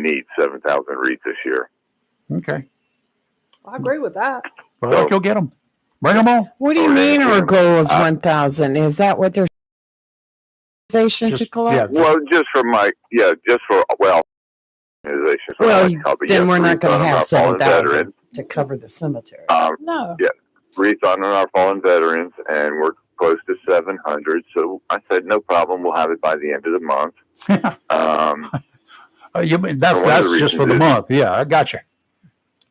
need 7,000 wreaths this year. Okay. I agree with that. Well, So- you'll get them. Bring them on. What do you Or mean our anything. goal is 1,000? Is that what their organization to Just- collect? yeah. Well, just for organizations. Well, but then yes, we're not wreaths going on to our have fallen 7,000 veterans. to cover the cemetery. No. Yeah. Wreaths on our fallen veterans, and we're close to 700. So I said, no problem. We'll have it by the end of the month. You mean one of the that's just for the reasons month? Yeah, I got you.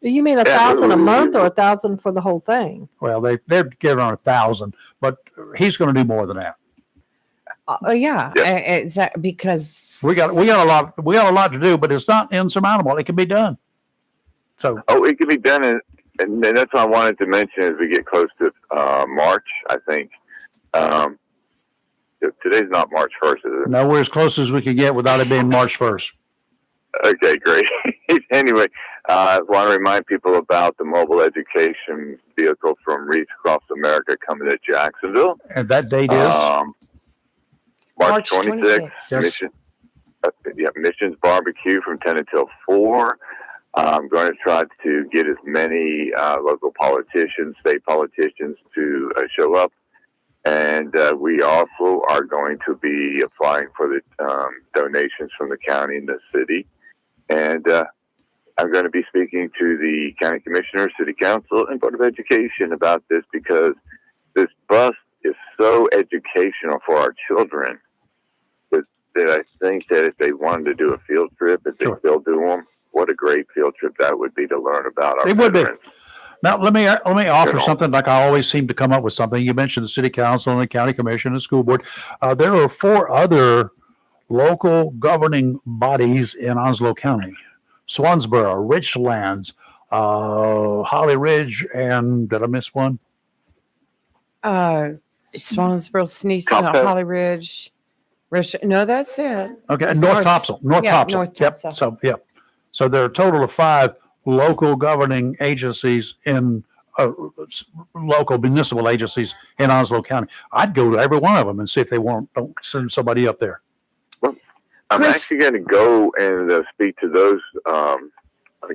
You mean 1,000 a month or 1,000 for the whole thing? Well, they're giving on 1,000, but he's going to do more than that. Yeah, Yeah. exactly. Because We got a lot to do, but it's not insurmountable. It can be done. So it can be done, and that's what I wanted to mention as we get close to March. I think today's not March 1st, is it? now we're as close as we can get without it being March 1st. Okay, great. Anyway, I want to remind people about the mobile education vehicle from Wreaths Across America coming to Jacksonville. And that date is March 26th. 26th. Missions barbecue from 10 until 4. I'm going to try to get as many local politicians, state politicians to show up. And we also are going to be applying for the donations from the county and the city. And I'm going to be speaking to the county commissioner, city council, and board of education about this because this bus is so educational for our children that I think that if they wanted to do a field trip, if they Sure. still do them, what a great field trip that would be to learn about our It would be. veterans. now. Let me offer Sure. something. Like I always seem to come up with something. You mentioned the city council and the county commission and school board. There are 4 other local governing bodies in Onslow County: Swansboro, Richlands, Holly Ridge, and did I miss one? Swansboro, Sneeze, Topsail. Holly Ridge. No, that's it. Okay, It's North North- Topsail. North yeah, Topsail. North Yep. Topsail. So yeah. So there are a total of 5 local governing agencies in local municipal agencies in Onslow County. I'd go to every one of them and see if they don't send somebody up there. I'm Chris- actually going to go and speak to those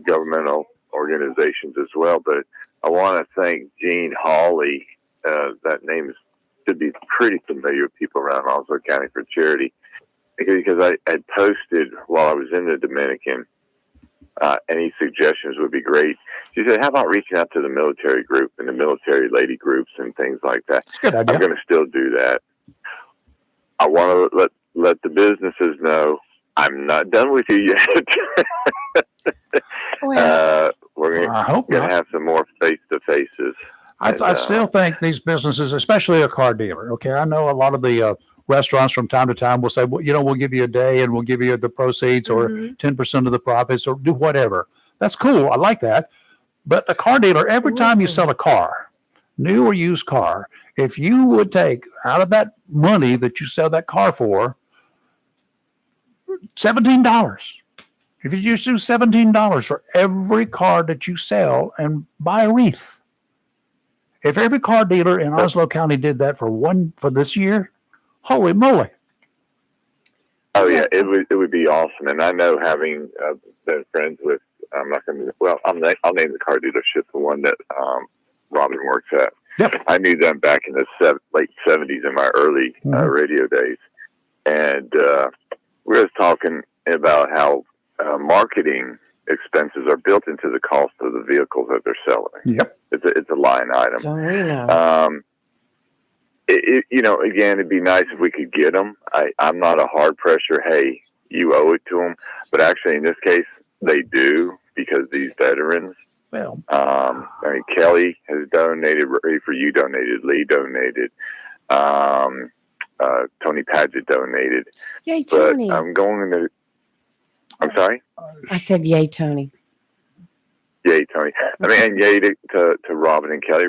governmental organizations as well, but I want to thank Gene Hawley. That name should be pretty familiar with people around Onslow County for charity, because I had posted while I was in the Dominican, any suggestions would be great. She said, how about reaching out to the military group and the military lady groups and things like that? It's a good I'm idea. going to still do that. I want to let the businesses know I'm not done with you yet. Well, We're I hope going to not. have some more face-to-faces. I still think these businesses, especially a car dealer. Okay, I know a lot of the restaurants from time to time will say, well, we'll give you a day and we'll give you the proceeds or 10% of the profits or do whatever. That's cool. I like that. But a car dealer, every time you sell a car, new or used car, if you would take out of that money that you sell that car for, $17. If you just do $17 for every car that you sell and buy a wreath. If every car dealer in Onslow County did that for this year, holy moly. Oh yeah, it would be awesome. And I know, having been friends with, I'm not going to. Well, I'll name the car dealership, the one that Robin works at. Yep. I knew them back in the late '70s in my early radio days, and we were talking about how marketing expenses are built into the cost of the vehicles that they're selling. Yep. It's a line item. don't we know? Again, it'd be nice if we could get them. I'm not a hard pressure, hey, you owe it to them. But actually, in this case, they do, because these veterans, Well, Kelly has donated, for you donated, Lee donated, Tony Padgett donated. Yay, But Tony. I'm sorry? I said, yay, Tony. Yay, Tony. And yay to Robin and Kelly.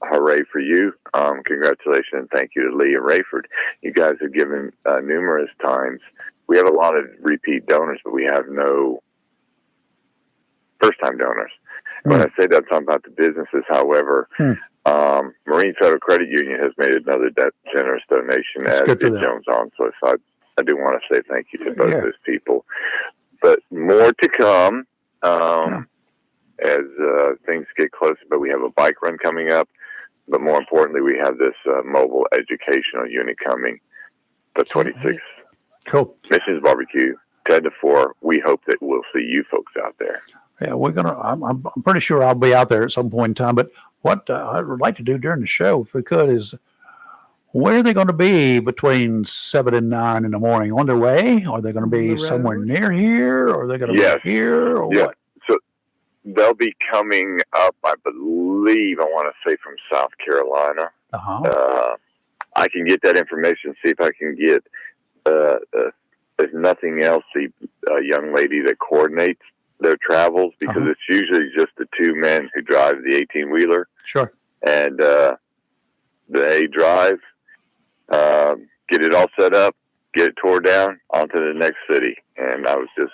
Hooray for you. Congratulations and thank you to Lee and Rayford. You guys have given numerous times. We have a lot of repeat donors, but we have no first-time donors. When I say that, I'm talking about the businesses. However, Marine Federal Credit Union has made another generous donation, That's as good for did them. Jones Onslow. So I do want to say thank you to both those people. more to come as things get closer. But we have a bike run coming up. But more importantly, we have this mobile educational unit coming, the 26th. Cool. Missions Barbecue, 10 to 4. We hope that we'll see you folks out there. Yeah, I'm pretty sure I'll be out there at some point in time. But what I would like to do during the show, if we could, is where are they going to be between 7 and 9 in the morning? On their way? Are they going to be somewhere near here? Or are they going to be here? Or what? So they'll be coming up, I believe, I want to say from South Carolina. I can get that information, see if I can get, there's nothing else, the young lady that coordinates their travels, because it's usually just the two men who drive the 18-wheeler. Sure. And they drive, get it all set up, get it tore down, onto the next city. And I was just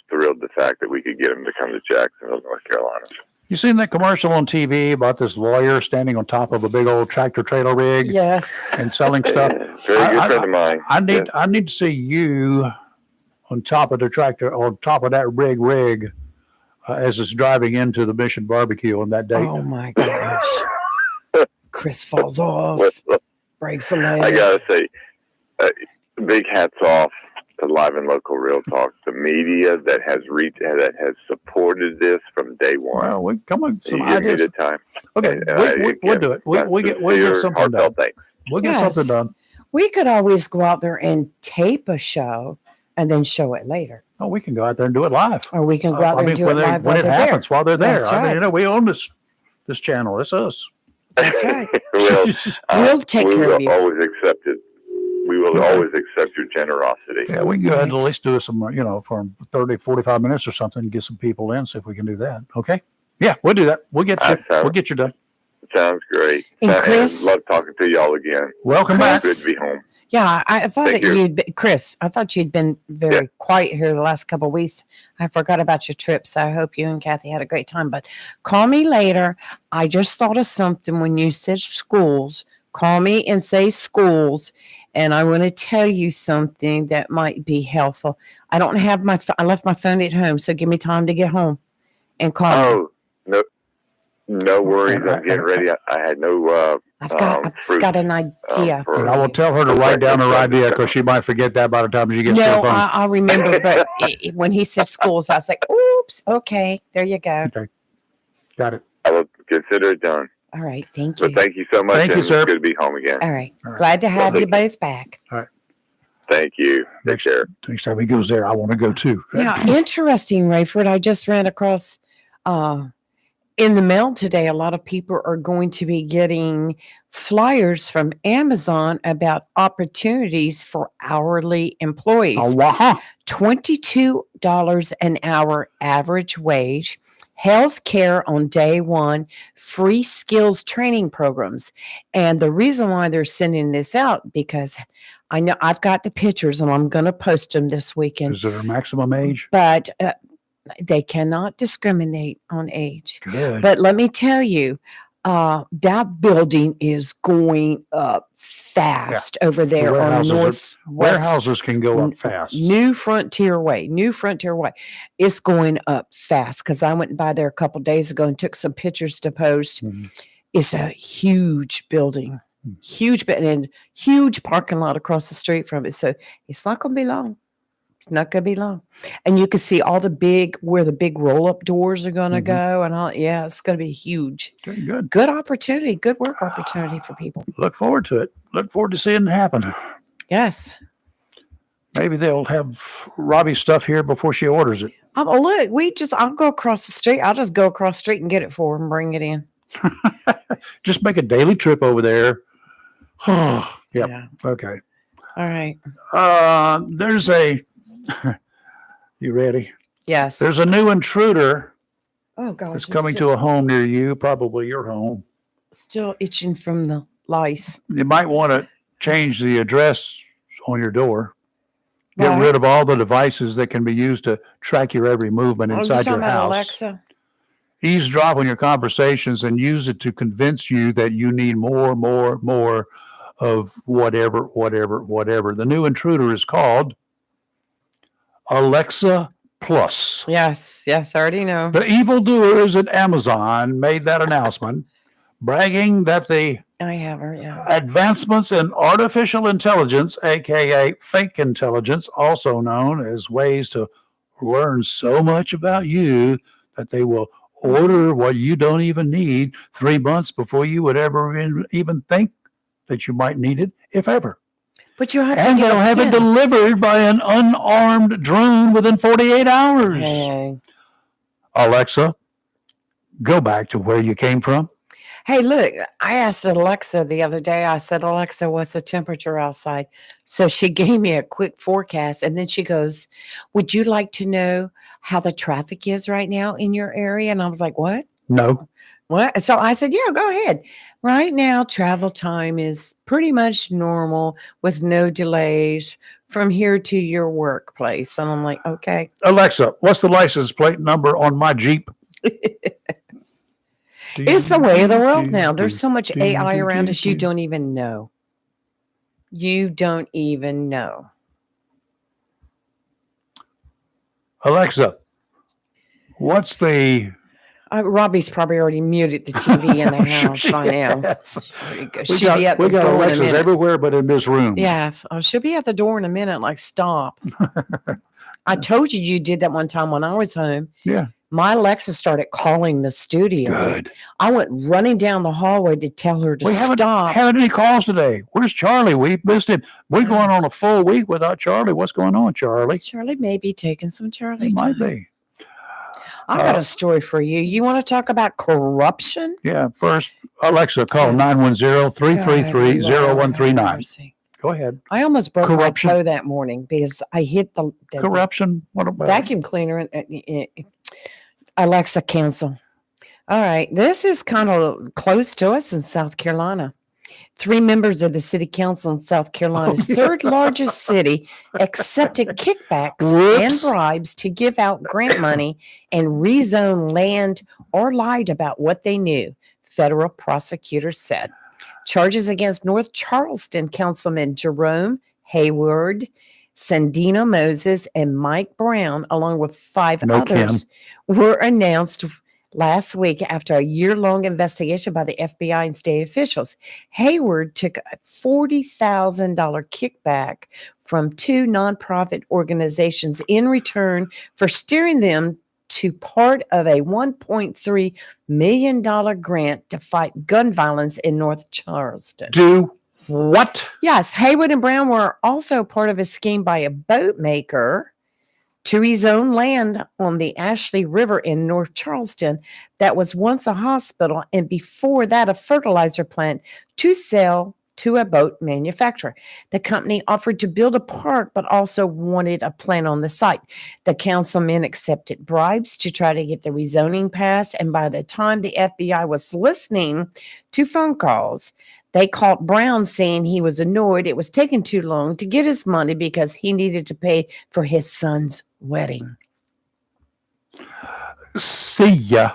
thrilled the fact that we could get them to come to Jacksonville, North Carolina. You seen that commercial on TV about this lawyer standing on top of a big old tractor trailer rig? Yes. And selling stuff? Very good friend of mine. I need to see you on top of the tractor, on top of that rig, as it's driving into the Mission Barbecue on that date. Oh my gosh. Chris falls off, breaks a leg. I gotta say, big hats off to Live and Local Real Talk, the media that has supported this from day one. Well, we come with some you give me ideas. the time. Okay, we'll do it. We'll get something done. Thanks. We'll get something done. We could always go out there and tape a show and then show it later. Oh, we can go out there and do it live. Or we can go out there and do it live when it happens while they're there. That's I mean, right. we own this channel. It's us. That's right. We'll take care of you. We will always accept your generosity. Yeah, we can go ahead and at least do some, for 30, 45 minutes or something, and get some people in, see if we can do that. Okay? Yeah, we'll do that. We'll get you done. Sounds great. And Chris, love talking to y'all again. Welcome back. Good to be home. Yeah, I thought Chris, I thought you'd been very quiet here the last couple of weeks. I forgot about your trip, so I hope you and Kathy had a great time. But call me later. I just thought of something when you said schools. Call me and say schools, and I want to tell you something that might be helpful. I don't have I left my phone at home, so give me time to get home and call me. No worries. I'm getting ready. I had no. I've got an idea. And I will tell her to write down her idea, because she might forget that by the time she gets to the phone. I'll remember. But when he said schools, I was like, "Oops, okay, there you go." Okay, got it. I will consider it done. All right, thank you. But thank you so much. Thank you, sir. It's good to be home again. All right, glad to have you both back. All right. Thank you. Take care. Next time he goes there, I want to go too. Yeah, interesting, Rayford. I just ran across in the mail today. A lot of people are going to be getting flyers from Amazon about opportunities for hourly employees. $22 an hour average wage, health care on day one, free skills training programs. And the reason why they're sending this out, because I know I've got the pictures and I'm going to post them this weekend. Is there a maximum age? But they cannot discriminate on age. Good. But let me tell you, that building is going up fast over there on Northwest. Warehouses can go up fast. New Frontier Way. It's going up fast, because I went by there a couple days ago and took some pictures to post. Mm-hmm. It's a huge building, and huge parking lot across the street from it. So it's not going to be long. Not going to be long. And you can see all where the big roll-up doors are going to go. And all. Yeah, it's going to be huge. Good. Good opportunity. Good work opportunity for people. Look forward to it. Look forward to seeing it happen. Yes. Maybe they'll have Robbie's stuff here before she orders it. Oh, look, I'll go across the street. I'll just go across the street and get it for her and bring it in. Just make a daily trip over there. Yep. Yeah. Okay. All right. There's you ready? Yes. There's a new intruder. Oh, gosh. That's coming to a home near you, probably your home. Still itching from the lice. You might want to change the address on your door. Get Right. rid of all the devices that can be used to track your every movement inside your house. Alexa? Eavesdrop on your conversations and use it to convince you that you need more of whatever. The new intruder is called Alexa plus. Yes, I already know. The evildoers at Amazon made that announcement, bragging that the I have her, yeah. advancements in artificial intelligence, aka fake intelligence, also known as ways to learn so much about you that they will order what you don't even need 3 months before you would ever even think that you might need it, if ever. But you have to And get they'll a have it pin. delivered by an unarmed drone within 48 hours. Hey. Alexa, go back to where you came from. Hey, look, I asked Alexa the other day, I said, Alexa, what's the temperature outside? So she gave me a quick forecast. And then she goes, would you like to know how the traffic is right now in your area? And I was like, what? No. What? So I said, yeah, go ahead. Right now, travel time is pretty much normal with no delays from here to your workplace. And I'm like, okay. Alexa, what's the license plate number on my Jeep? It's the way of the world now. There's so much AI around us, you don't even know. You don't even know. Alexa, what's the... Robbie's probably already muted the TV in the house by now. She'll be at the We got door in a Alexas minute. everywhere but in this room. Yes. Oh, she'll be at the door in a minute. Like, stop. I told you you did that one time when I was home. Yeah. My Alexa started calling the studio. Good. I went running down the hallway to tell her to We stop. haven't any calls today. Where's Charlie? We've missed him. We're going on a full week without Charlie. What's going on, Charlie? Charlie may be taking some Charlie It time. might be. I got a story for you. You want to talk about corruption? Yeah. First, Alexa, call Yes. 910-333-0139. Go ahead. I almost broke Corruption. my toe that morning because I hit the Corruption. What about vacuum cleaner. Alexa, cancel. All right. This is kind of close to us in South Carolina. 3 members of the city council in South Carolina's third largest city accepted kickbacks and bribes to give out grant money and rezone land or lied about what they knew, federal prosecutors said. Charges against North Charleston Councilman Jerome Hayward, Sandino Moses, and Mike Brown, along with 5 others, were announced last week after a year-long investigation by the FBI and state officials. Hayward took a $40,000 kickback from 2 nonprofit organizations in return for steering them to part of a $1.3 million grant to fight gun violence in North Charleston. Do what? Yes, Hayward and Brown were also part of a scheme by a boat maker to rezone land on the Ashley River in North Charleston that was once a hospital and before that a fertilizer plant to sell to a boat manufacturer. The company offered to build a park but also wanted a plant on the site. The councilmen accepted bribes to try to get the rezoning passed, and by the time the FBI was listening to phone calls, they called Brown saying he was annoyed it was taking too long to get his money because he needed to pay for his son's wedding. See ya.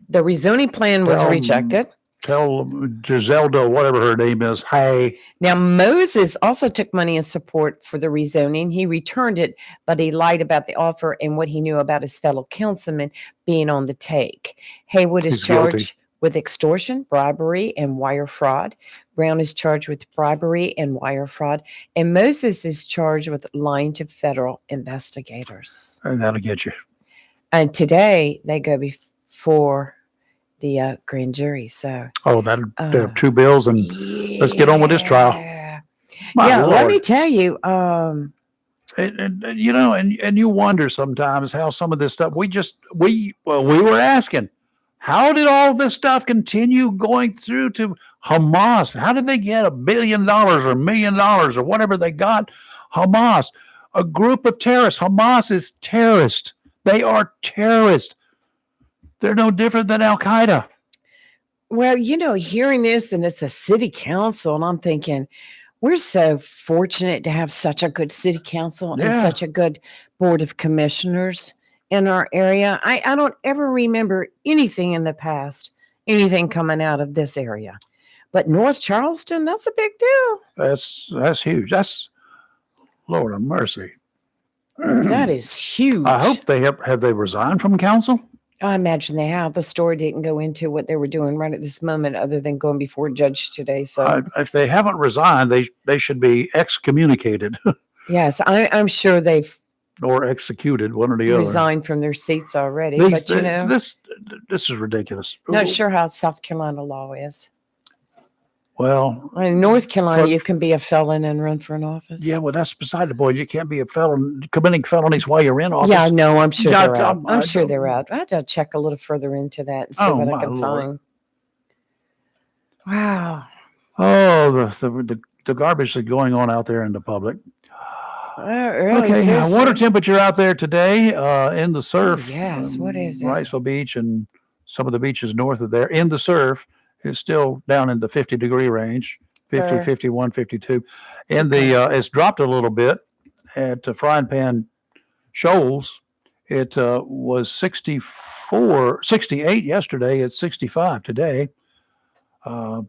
The rezoning plan was rejected. Tell Giselda, whatever her name is, hey. Now, Moses also took money in support for the rezoning. He returned it, but he lied about the offer and what he knew about his fellow councilmen being on the take. Haywood is charged with extortion, bribery, and wire fraud. Brown is charged with bribery and wire fraud. And Moses is charged with lying to federal investigators. And that'll get you. And today they go before the grand jury. So that'll have 2 bills, and let's get on with this trial. Let me tell you. And you know, and you wonder sometimes how some of this stuff we were asking, how did all this stuff continue going through to Hamas? How did they get $1 billion or $1 million or whatever they got? Hamas, a group of terrorists. Hamas is terrorist. They are terrorists. They're no different than Al Qaeda. Well, you know, hearing this, and it's a city council, and I'm thinking, we're so fortunate to have such a good city council and such a good board of commissioners in our area. I don't ever remember anything in the past, anything coming out of this area. But North Charleston, that's a big deal. That's huge. That's Lord of mercy. That is huge. I hope they have they resigned from council? I imagine they have. The story didn't go into what they were doing right at this moment, other than going before a judge today. So, If they haven't resigned, they should be excommunicated yes, I'm sure they've or executed, one or the other. resigned from their seats already. These- but this is ridiculous. not sure how South Carolina law is. Well, In North Carolina, For- you can be a felon and run for an office. yeah, well, that's beside the point. You can't be a felon committing felonies while you're in office. Yeah, no, I'm sure Yeah, they're out. I I'm sure don't- they're out. I have to check a little further into that and see Oh, what I my can Lord. find. Wow. Oh, the garbage that's going on out there in the public. Really, Okay, seriously? water temperature out there today in the surf. yes, what is it? Riceville Beach and some of the beaches north of there in the surf is still down in the 50-degree range, 50, Sure. 51, 52. And the it's dropped a little bit at Frying Pan Shoals. It was 68 yesterday. It's 65 today. So,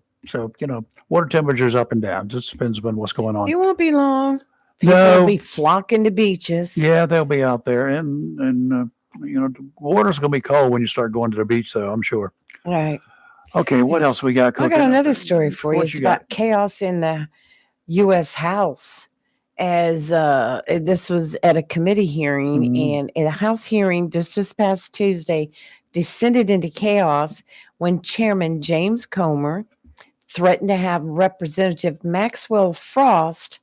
water temperature's up and down. Just depends on what's going on. It won't be long. People No. will be flocking to beaches. Yeah, they'll be out there. And the water's going to be cold when you start going to the beach, though, I'm sure. Right. Okay, what else we got I cooking? got another story for you. What It's you got? about chaos in the U.S. House. As this was at a committee hearing, Mhm. and in a House hearing just this past Tuesday, descended into chaos when Chairman James Comer threatened to have Representative Maxwell Frost,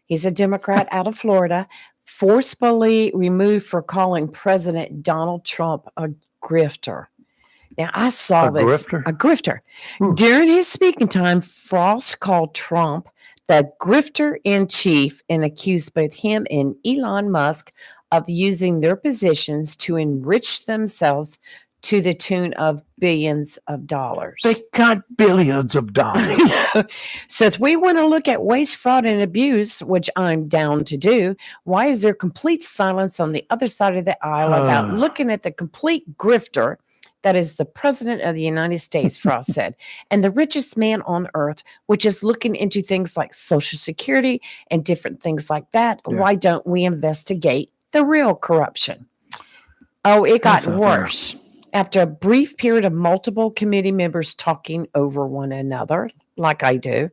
he's a Democrat out of Florida, forcefully removed for calling President Donald Trump a grifter. Now, I saw A this. grifter? A grifter. Hmm. During his speaking time, Frost called Trump the grifter in chief and accused both him and Elon Musk of using their positions to enrich themselves to the tune of billions of dollars. They got billions of dollars. So if we want to look at waste, fraud, and abuse, which I'm down to do, why is there complete silence on the other side of the aisle about looking at the complete grifter that is the president of the United States, Frost said, and the richest man on earth, which is looking into things like Social Security and different things like that? Yeah. Why don't we investigate the real corruption? Oh, it got That's out there. worse. After a brief period of multiple committee members talking over one another, like I do,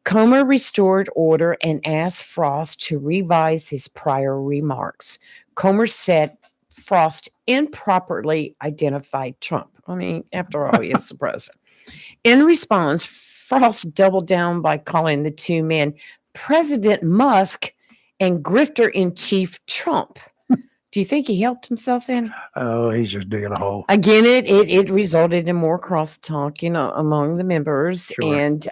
Comer restored order and asked Frost to revise his prior remarks. Comer said Frost improperly identified Trump. I mean, after all, he is the president. In response, Frost doubled down by calling the two men President Musk and grifter in chief Trump. Do you think he helped himself any? Oh, he's just digging a hole. Again, it resulted in more crosstalk, among the members. Sure. And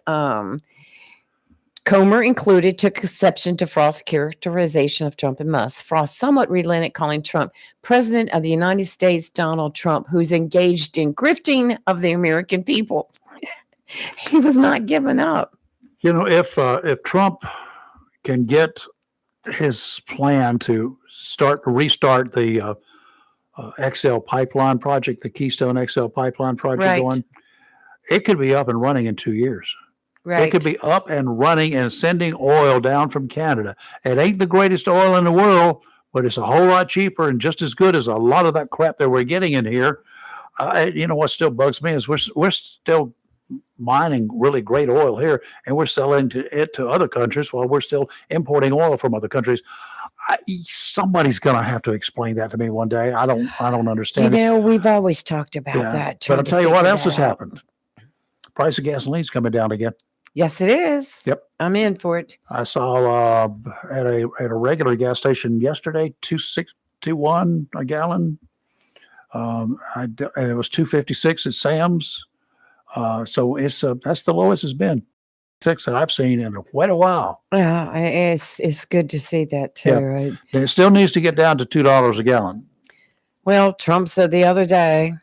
Comer included took exception to Frost's characterization of Trump and Musk. Frost somewhat relented, calling Trump President of the United States, Donald Trump, who's engaged in grifting of the American people. He was not giving up. If Trump can get his plan to restart the XL pipeline project, the Keystone XL pipeline project Right. going, it could be up and running in 2 years. Right. It could be up and running and sending oil down from Canada. It ain't the greatest oil in the world, but it's a whole lot cheaper and just as good as a lot of that crap that we're getting in here. What still bugs me is we're still mining really great oil here, and we're selling it to other countries while we're still importing oil from other countries. Somebody's going to have to explain that to me one day. I don't understand. We've always talked about Yeah. that. But I'll trying to tell you what figure else has that out. happened. Price of gasoline's coming down again. Yes, it is. Yep. I'm in for it. I saw at a regular gas station yesterday, 2.621 a gallon. And it was 2.56 at Sam's. So that's the lowest it's been. That I've seen in quite a while. Yeah, it's good to see that too. Yeah. Right? And it still needs to get down to $2 a gallon. Well, Trump said the other day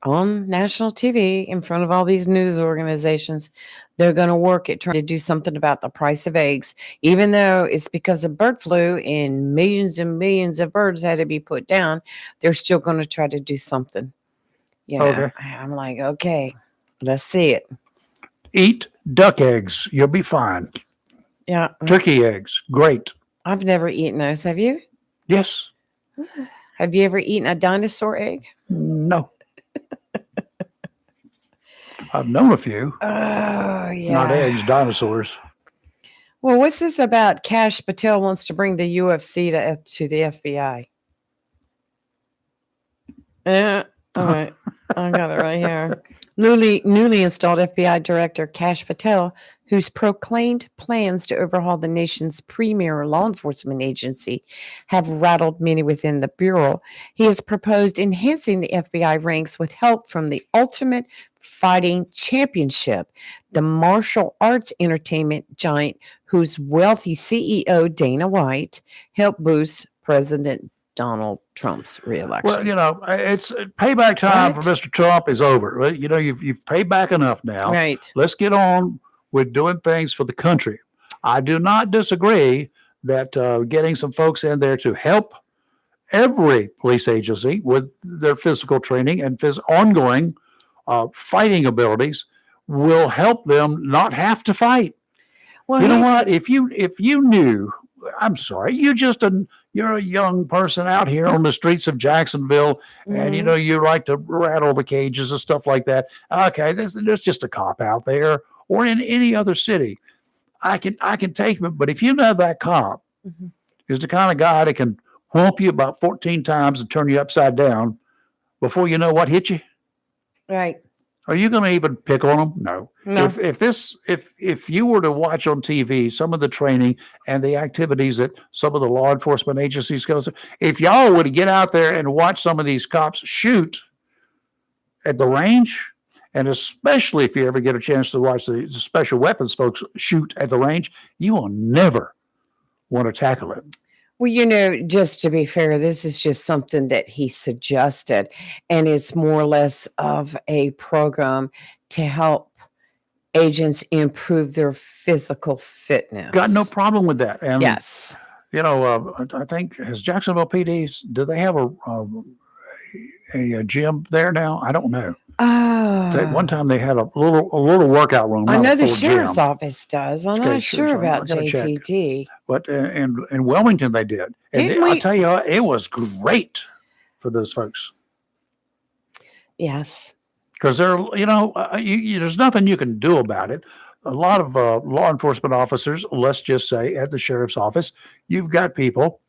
on national TV in front of all these news organizations, they're going to work at trying to do something about the price of eggs, even though it's because of bird flu and millions of birds had to be put down. They're still going to try to do something. Okay. I'm like, okay, let's see it. Eat duck eggs. You'll be fine. Yeah. Turkey eggs. Great. I've never eaten those. Have you? Yes. Have you ever eaten a dinosaur egg? No. I've known a few. Oh, yeah. Not eggs, dinosaurs. Well, what's this about Kash Patel wants to bring the UFC to the FBI? Yeah, all right. I got it right here. Newly installed FBI Director Kash Patel, whose proclaimed plans to overhaul the nation's premier law enforcement agency have rattled many within the Bureau. He has proposed enhancing the FBI ranks with help from the Ultimate Fighting Championship, the martial arts entertainment giant whose wealthy CEO, Dana White, helped boost President Donald Trump's reelection. Well, it's payback time What? for Mr. Trump is over. You've paid back enough now. Right. Let's get on with doing things for the country. I do not disagree that getting some folks in there to help every police agency with their physical training and ongoing fighting abilities will help them not have to fight. Well, You know what? If you knew, I'm sorry, you're a young person out here on the streets of Jacksonville, and you like to rattle the cages and stuff like that. Okay, there's just a cop out there, or in any other city. I can take him, but if you know that cop is the kind of guy that can whomp you about 14 times and turn you upside down before you know what hit you, Right. are you going to even pick on them? No. No. If you were to watch on TV some of the training and the activities that some of the law enforcement agencies go through, if y'all would get out there and watch some of these cops shoot at the range, and especially if you ever get a chance to watch the special weapons folks shoot at the range, you will never want to tackle it. Well, just to be fair, this is just something that he suggested, and it's more or less of a program to help agents improve their physical fitness. Got no problem with that. And Yes. I think has Jacksonville PD, do they have a gym there now? I don't know. One time they had a little workout room. I not a know the full sheriff's gym. office does. I'm Okay, not sure, sure I about gotta check. JPD. But in Wilmington they did. And Didn't I'll we- tell you, it was great for those folks. Yes. Because there's nothing you can do about it. A lot of law enforcement officers, let's just say at the sheriff's office, you've got people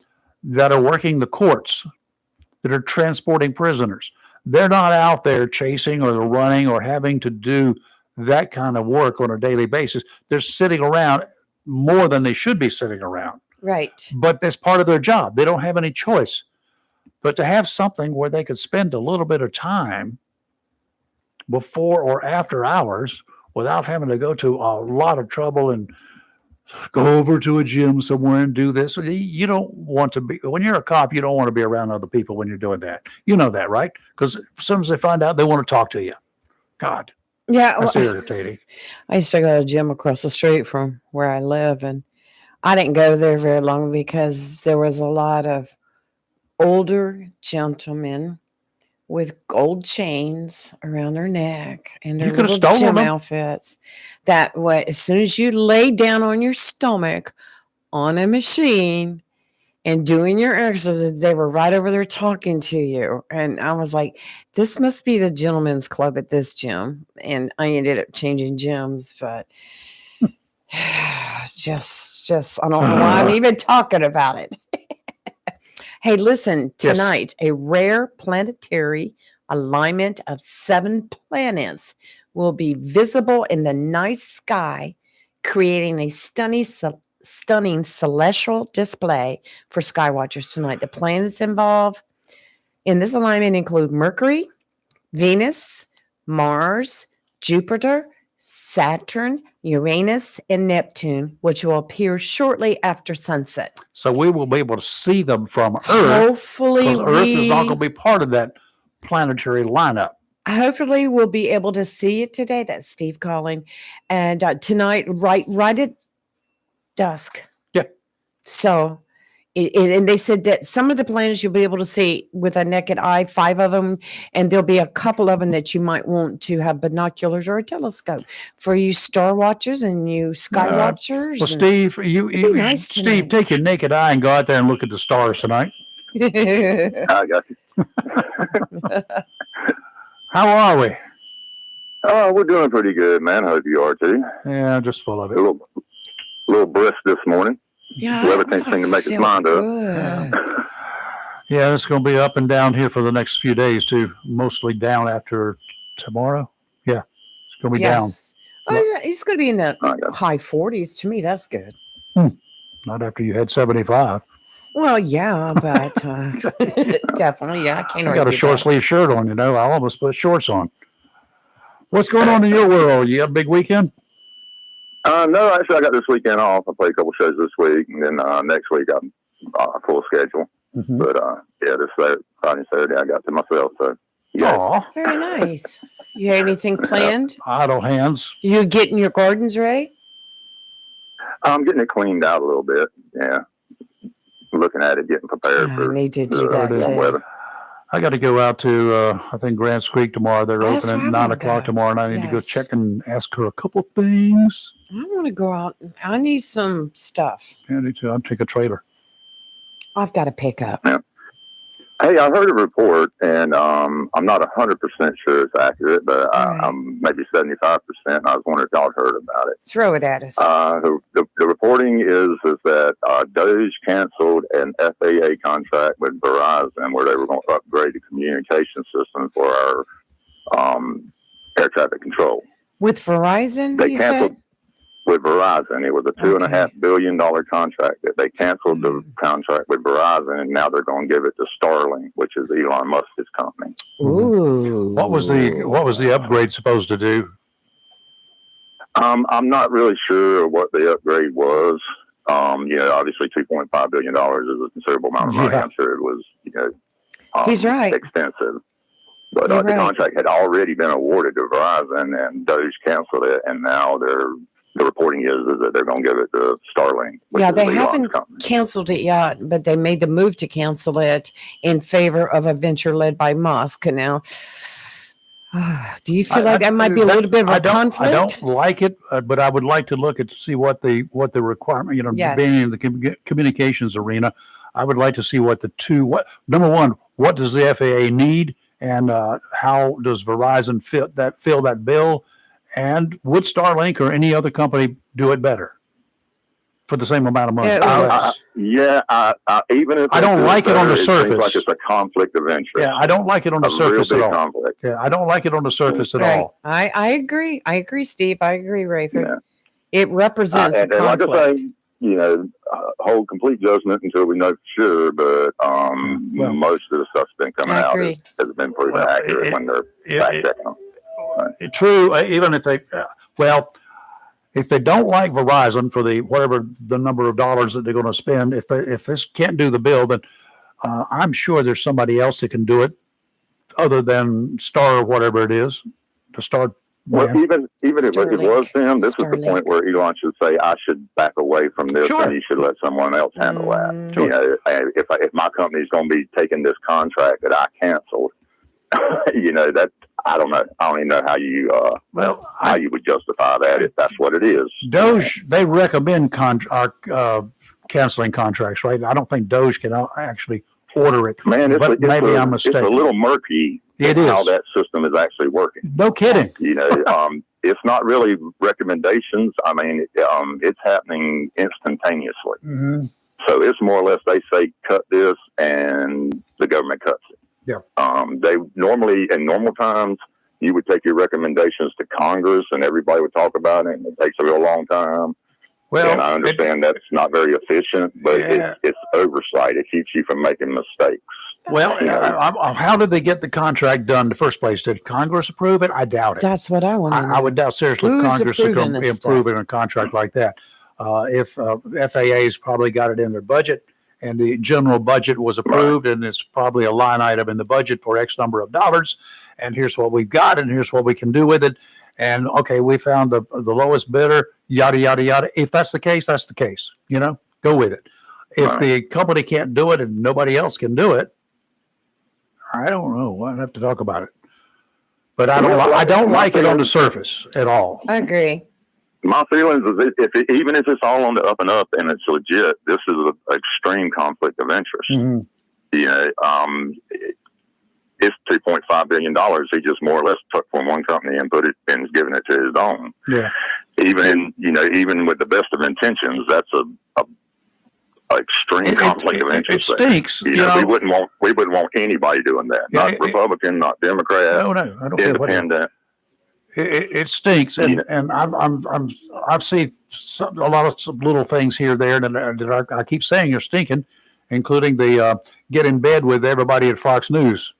that are working the courts, that are transporting prisoners. They're not out there chasing or running or having to do that kind of work on a daily basis. They're sitting around more than they should be sitting around. Right. But that's part of their job. They don't have any choice. But to have something where they could spend a little bit of time before or after hours without having to go to a lot of trouble and go over to a gym somewhere and do this. You don't want to be, when you're a cop, you don't want to be around other people when you're doing that. You know that, right? Because as soon as they find out, they want to talk to you. God, Yeah. that's well, irritating. I used to go to a gym across the street from where I live, and I didn't go there very long because there was a lot of older gentlemen with gold chains around their neck and their You could have little stolen gym them. outfits. That way, as soon as you lay down on your stomach on a machine and doing your exercises, they were right over there talking to you. And I was like, this must be the gentleman's club at this gym. And I ended up changing gyms, but just I don't know why I'm even talking about it. Hey, listen, Yes. tonight, a rare planetary alignment of 7 planets will be visible in the night sky, creating a stunning celestial display for skywatchers tonight. The planets involved in this alignment include Mercury, Venus, Mars, Jupiter, Saturn, Uranus, and Neptune, which will appear shortly after sunset. So we will be able to see them from Earth Hopefully, because Earth is not going to be part of that planetary lineup. hopefully we'll be able to see it today. That's Steve calling, and tonight, right at dusk. Yeah. So, and they said that some of the planets you'll be able to see with a naked eye, 5 of them, and there'll be a couple of them that you might want to have binoculars or a telescope for you star watchers and you sky watchers. Well, and- Steve, nice Steve, tonight. take your naked eye and go out there and look at the stars tonight. I got you. How are we? Oh, we're doing pretty good, man. I hope you are too. Yeah, just full of it. A little brisk this morning. Yeah, Weather can't seem to make its mind up. Yeah, it's going to be up and down here for the next few days too. Mostly down after tomorrow. Yeah, it's going to be Yes. Oh, it's going to be in the I got you. high 40s. To me, that's good. down. Not after you had 75. Well, yeah, but definitely, yeah. I can't I got a argue short that. sleeve shirt on, I almost put shorts on. What's going on in your world? You have a big weekend? No, actually, I got this weekend off. I play a couple shows this week, and then next week I'm full schedule. Mm-hmm. But yeah, this Friday, Saturday, I got to myself. So yeah, Aw, Very nice. You have anything planned? idle hands. You getting your gardens ready? I'm getting it cleaned out a little bit. Yeah, looking at it, getting prepared I for need to do the that warm too. weather. I got to go out to, I think, Grants Creek tomorrow. They're That's open where at I 9 wanna o'clock go. tomorrow, and I need to go Yes. check and ask her a couple things. I want to go out. I need some stuff. Yeah, I need to. I'll take a trailer. I've got to pick up. Hey, I heard a report, and I'm not 100% sure it's accurate, but Right. I'm maybe 75%. I was wondering if y'all heard about it. Throw it at us. The reporting is that Doge canceled an FAA contract with Verizon where they were going to upgrade the communication system for our air traffic control. With Verizon, They you canceled said? with Verizon. It was a $2.5 billion contract that they canceled the contract with Verizon, and now they're going to give it to Starlink, which is Elon Musk's company. Ooh. What was the upgrade supposed to do? I'm not really sure what the upgrade was. Obviously $2.5 billion is a considerable amount of money. Yeah. I'm sure it was, He's right. expensive. But You're the right. contract had already been awarded to Verizon, and Doge canceled it, and now the reporting is that they're going to give it to Starlink. Which Yeah, is they Elon's haven't company. canceled it yet, but they made the move to cancel it in favor of a venture led by Musk. And now, do you feel like that might be a little bit of a conflict? I don't like it, but I would like to look at see what the requirement. Yes. Being in the communications arena, I would like to see what number one, what does the FAA need, and how does Verizon fill that bill, and would Starlink or any other company do it better for the same amount of money? Even if I don't like it on the seems surface. like it's a conflict of interest. Yeah, I don't like it on the surface at all. Conflict. Yeah, I don't like it on the surface at Right. all. I agree. I agree, Steve. I agree, Rayford. Yeah. It represents a And like conflict. I say, hold complete judgment until we know for sure. But Well, most of the stuff's been coming I out agree. has been proven Well, accurate when they're fact checking them. True, even if they, if they don't like Verizon for whatever the number of dollars that they're going to spend, if this can't do the bill, then I'm sure there's somebody else that can do it, other than Star or whatever it is, the Star. Well, even if it was them, this is the Starlink. point where Elon should say, "I should back away from this, Sure. and you should let someone else handle that." Sure. If my company's going to be taking this contract that I canceled, that I don't know. I don't even know how you how you would justify that if that's what it is. Doge, they recommend canceling contracts, right? I don't think Doge can actually order it. Man, but maybe I'm mistaken. It's a little murky. It is. How that system is actually working. No kidding. It's not really recommendations. I mean, it's happening instantaneously. Mm-hmm. So it's more or less they say cut this, and the government cuts it. Yeah. They normally in normal times you would take your recommendations to Congress, and everybody would talk about it, and it takes a real long time. Well, and I understand that's not very efficient, but it's oversight. It keeps you from making mistakes. Well, how did they get the contract done in the first place? Did Congress approve it? I doubt it. That's what I want to know. I would doubt seriously if Who's Congress could approving this improve stuff? in a contract like that. If FAA's probably got it in their budget, and the general budget was approved, and it's probably a line item in the budget for X number of dollars, and here's what we've got, and here's what we can do with it. And okay, we found the lowest bidder, yada, yada, yada. If that's the case, that's the case. Go with it. If the company can't do it and nobody else can do it, I don't know. I'd have to talk about it. But I don't like it on the surface at all. I agree. My feelings is even if it's all on the up and up and it's legit, this is an extreme conflict of interest. Mm-hmm. It's $2.5 billion. He just more or less took from one company and put it and is giving it to his own. Yeah. Even with the best of intentions, that's a extreme conflict of interest. It stinks. We wouldn't want anybody doing that. Not Republican, not Democrat. No, I don't care what. Independent. It stinks, and I've seen a lot of some little things here there that I keep saying are stinking, including the get in bed with everybody at Fox News.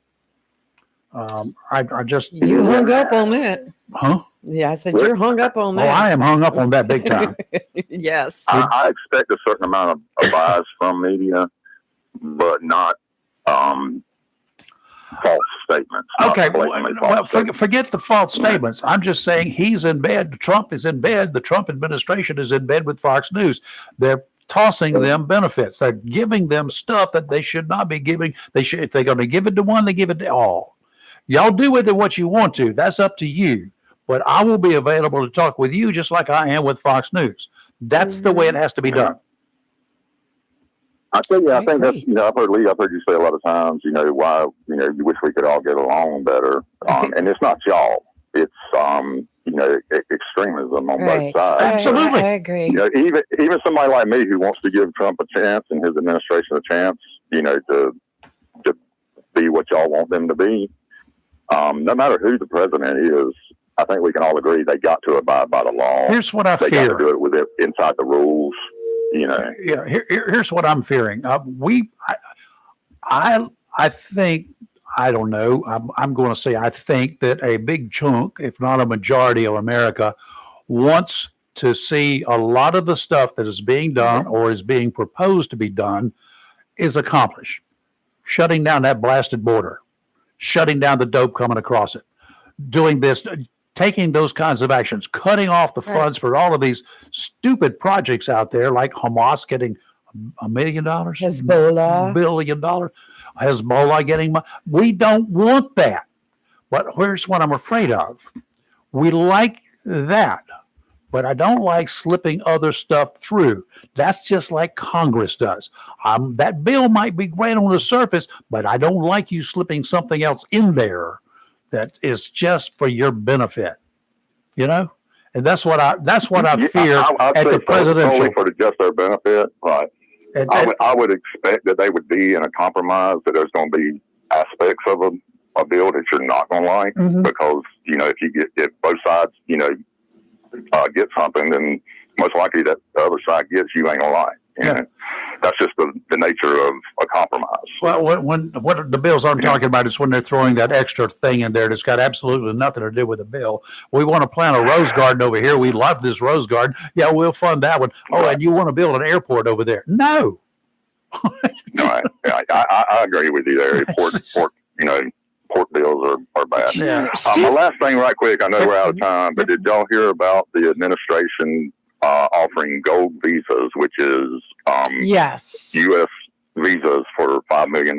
I just You hung up on that. huh? Yeah, I said you're hung up on Oh, that. I am hung up on that big time. Yes. I expect a certain amount of bias from media, but not false statements. Okay, Well, forget the false statements. I'm just saying he's in bed. Trump is in bed. The Trump administration is in bed with Fox News. They're tossing them benefits. They're giving them stuff that they should not be giving. They should, if they're going to give it to one, they give it to all. Y'all do with it what you want to. That's up to you. But I will be available to talk with you just like I am with Fox News. That's the way it has to be done. I think that's, I've heard you say a lot of times, why, you wish we could all get along better. And it's not y'all. It's, extremism on both sides. Absolutely. I agree. Even somebody like me who wants to give Trump a chance and his administration a chance, to be what y'all want them to be. No matter who the president is, I think we can all agree they got to abide by the law. Here's what I They fear. got to do it with it inside the rules. Yeah. Here's what I'm fearing. I think, I don't know. I'm going to say I think that a big chunk, if not a majority of America, wants to see a lot of the stuff that is being done or is being proposed to be done is accomplished. Shutting down that blasted border, shutting down the dope coming across it, doing this, taking those kinds of actions, cutting off the funds for all of these stupid projects out there, like Hamas getting $1 million, Hezbollah. $1 billion, Hezbollah getting money. We don't want that. But here's what I'm afraid of. We like that, but I don't like slipping other stuff through. That's just like Congress does. That bill might be great on the surface, but I don't like you slipping something else in there that is just for your benefit, and that's what I fear at the presidential. Only for just their benefit, right? I would expect that they would be in a compromise. That there's going to be aspects of a bill that you're not going to like, because if both sides get something, then most likely that the other side gets you ain't going to like. That's just the nature of a compromise. Well, what the bills I'm talking about is when they're throwing that extra thing in there that's got absolutely nothing to do with the bill. We want to plant a rose garden over here. We love this rose garden. Yeah, we'll fund that one. Oh, and you want to build an airport over there? No. No, I agree with you there. Port bills are bad. Yeah. The last thing, right quick. I know we're out of time, but did y'all hear about the administration offering gold visas, which is Yes. U.S. visas for $5 million?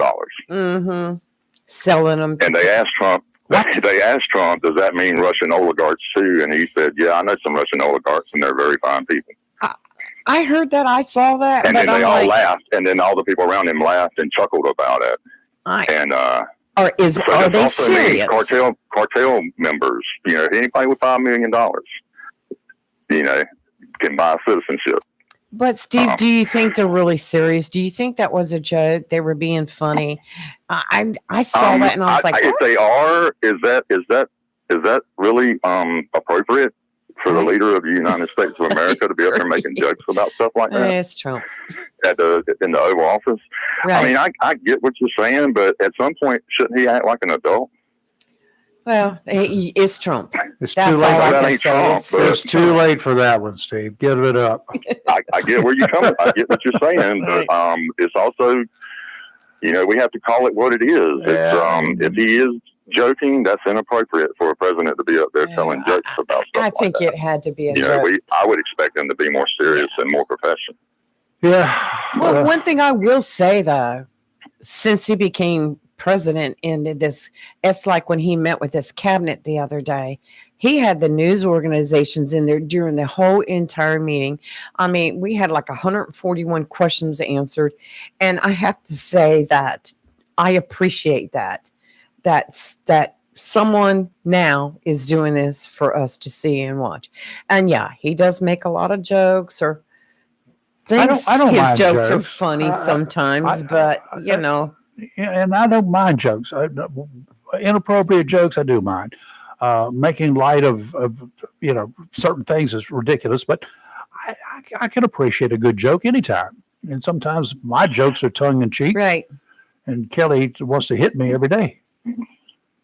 Selling them. And they asked Trump. They asked Trump, "Does that mean Russian oligarchs too?" And he said, "Yeah, I know some Russian oligarchs, and they're very fine people." I heard that. I saw that. And but then they I'm all laughed, and then all the people around him laughed and chuckled about it. Are they serious? Cartel members, anybody with $5 million, can buy citizenship. But Steve, do you think they're really serious? Do you think that was a joke? They were being funny. I saw that and I was like, if they are, is that really appropriate for the leader of the United States of America to be up there making jokes about stuff like that? It's Trump in the Oval Office. Right. I mean, I get what you're saying, but at some point, shouldn't he act like an adult? Well, it's Trump. It's That's too late. all I That can ain't say. Trump, but It's too late for that one, Steve. Give it up. I get where you're coming. I get what you're saying, but it's also, we have to call it what it is. It's, if he is joking, that's inappropriate for a president to be up there telling jokes about stuff. I think like it had to be a that. joke. I would expect him to be more serious and more professional. Yeah. Well, one thing I will say though, since he became president in this, it's like when he met with his cabinet the other day, he had the news organizations in there during the whole entire meeting. I mean, we had like 141 questions answered. And I have to say that I appreciate that. That someone now is doing this for us to see and watch. And yeah, he does make a lot of jokes or thinks I don't his mind jokes are jokes. funny sometimes, but you know. Yeah, and I don't mind jokes. Inappropriate jokes, I do mind. Making light of certain things is ridiculous, but I can appreciate a good joke anytime. And sometimes my jokes are tongue in cheek, Right. and Kelly wants to hit me every day.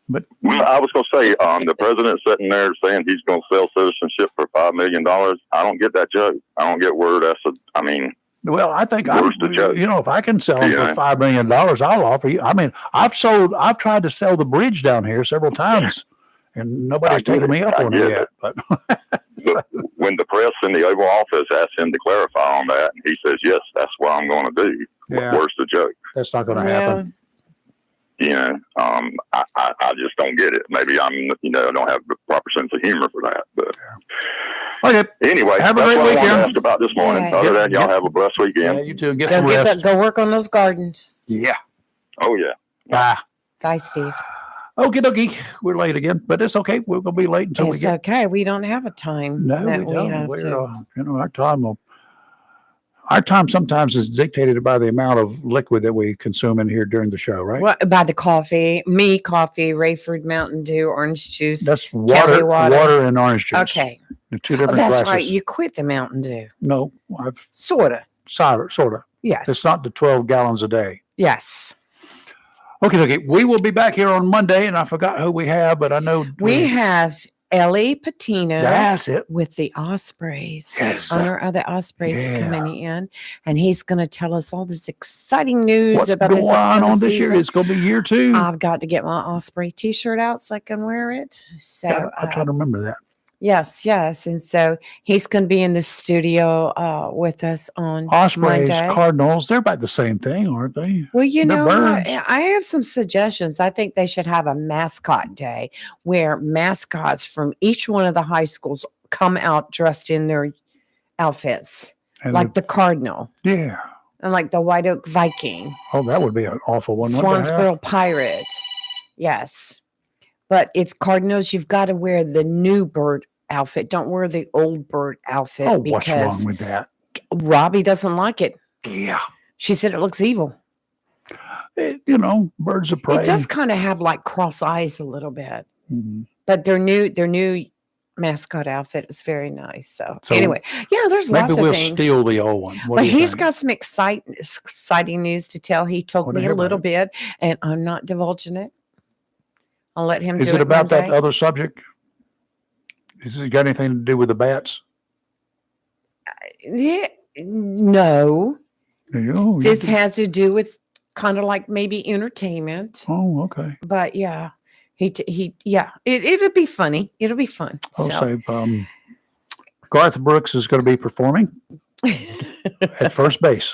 But Well, I was going to say, the president sitting there saying he's going to sell citizenship for $5 million. I don't get that joke. I don't get where that's. well, I think Where's the joke? if I can sell them Yeah. for $5 million, I'll offer you. I mean, I've tried to sell the bridge down here several times, and nobody's taken me up on it yet. But when the press in the Oval Office asked him to clarify on that, he says, "Yes, that's what I'm going to do." Yeah. Where's the joke? that's not going to happen. I just don't get it. Maybe I don't have the proper sense of humor for that. But Okay, anyway, Have a that's great what I wanted weekend. to ask about this morning. Yeah. Other than that, y'all Yep. have a blessed weekend. yeah, you too. Get some Go rest. go work on those gardens. Yeah. Oh yeah. Bye. Bye, Steve. Okie dokie. We're late again, but it's okay. We're going to be late until we It's get. okay. We don't have a time. No, that we don't. have We're, to. our time sometimes is dictated by the amount of liquid that we consume in here during the show, right? What by the coffee? Me, coffee, Rayford Mountain Dew, orange juice. That's Kelly water and orange juice. Okay. The two Oh, different that's glasses. right. You quit the Mountain Dew. No, I've Sorta. sort of. Yes. It's not the 12 gallons a day. Yes. Okay. We will be back here on Monday, and I forgot who we have, but I know We have Ellie Patino That's it. with the Ospreys. Yes. Owner of the Ospreys Yeah. coming in. And he's going to tell us all this exciting news What's about going this on upcoming this year? season. It's going to be year 2. I've got to get my Osprey t-shirt out so I can wear it. So I'll try to remember that. yes. And so he's going to be in the studio with us on Ospreys, Monday. Cardinals, they're about the same thing, aren't they? Well, you They're know what? birds. I have some suggestions. I think they should have a mascot day where mascots from each one of the high schools come out dressed in their outfits, And like the Cardinal yeah. and like the White Oak Viking, Oh, that would be an awful one. wouldn't it, Hal? Swansboro Pirate. Yes. But it's Cardinals, you've got to wear the new bird outfit. Don't wear the old bird outfit Oh, what's wrong because with that? Robbie doesn't like it. Yeah. She said it looks evil. Birds of prey. It does kind of have like cross eyes a little bit. Mhm. But their new mascot outfit is very nice. So, So anyway, yeah, there's Maybe lots we'll of things. steal the old one. What But do you he's think? got some exciting news to tell. He told Want to me hear a about little it? bit, and I'm not divulging it. I'll let him Is do it about that Monday. other subject? Has it got anything to do with the bats? Yeah, no, You this do- has to do with kind of like maybe entertainment. Oh, okay. But yeah, it'll be funny. It'll be fun. I'll So. say Garth Brooks is going to be performing at first base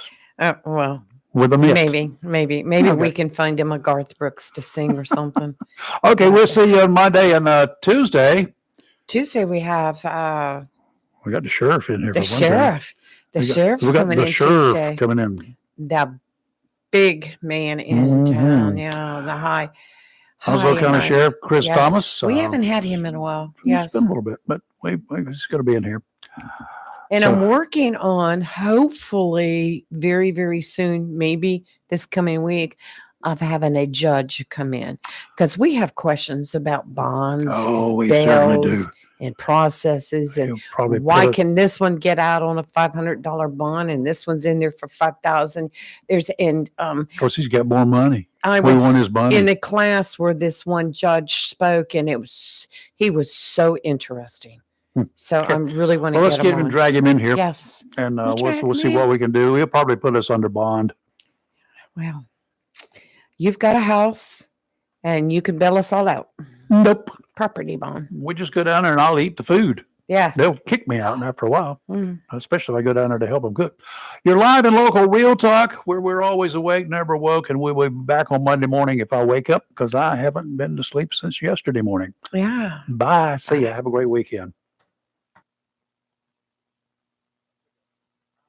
Well, with a mitt. maybe Okay. we can find him a Garth Brooks to sing or something. Okay, we'll see you on Monday and Tuesday. Tuesday we have We got the sheriff in here. the for one thing. sheriff. The We got- sheriff's we got coming the in sheriff Tuesday. coming in. The big man in town. Mhm. Yeah, the high. Oslo high County and Sheriff Chris yes. Thomas. We haven't had him in a while. It's Yes. been a little bit, but he's going to be in here. And So- I'm working on hopefully very, very soon, maybe this coming week, of having a judge come in because we have questions about bonds, Oh, we certainly do. bails, and processes, and He'll probably why put it- can this one get out on a $500 bond and this one's in there for 5,000? Of course, he's got more money. I We want was his money. in a class where this one judge spoke, and he was so interesting. So Okay. I'm really want to Well, let's get get him him on. drag him in here, Yes. and We'll drag we'll him see in. what we can do. He'll probably put us under bond. Well, you've got a house, and you can bail us all out. Nope. Property bond. We just go down there and I'll eat the food. Yeah. They'll kick me out after a while, Mm. especially if I go down there to help them cook. You're live and local real talk where we're always awake, never woke, and we'll be back on Monday morning if I wake up because I haven't been to sleep since yesterday morning. Yeah. Bye. See ya. Have a great weekend.